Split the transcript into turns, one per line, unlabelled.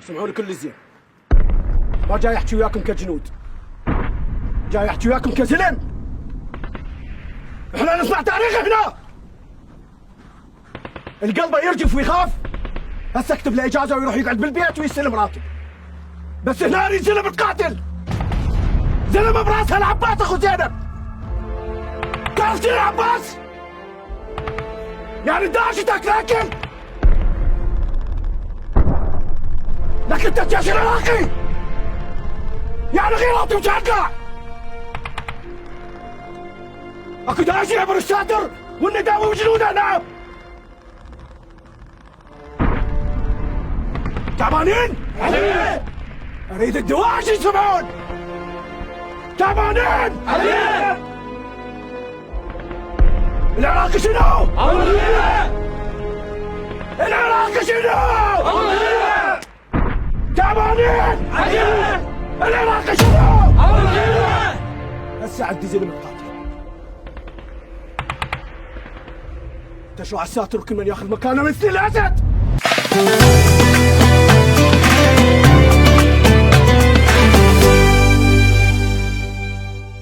اسمعوني كل زين، ما جاي احكي وياكم كجنود، جاي احكي وياكم كزلم. احنا نسمع تاريخ هنا. القلب يرجف ويخاف. هسه اكتب له اجازه ويروح يقعد بالبيت ويستلم راتب. بس هنا اريد زلم تقاتل، زلم براسها العباس اخو زينب. تعرف شنو العباس؟ يعني داشتك لكن انت الجيش العراقي، يعني غيراتي وشاقع. اكو داعش يعبر الشاطر والنداوي وجنوده. نعم تعبانين؟ علي اريد الدواعش يسمعون. تعبانين؟ علي العراق شنو؟ العراق شنو؟ تعبانين؟ علي العراق شنو؟ هسه عندي زلمه قاتل. تشرع الساتر وكل من ياخذ مكانه مثل الاسد.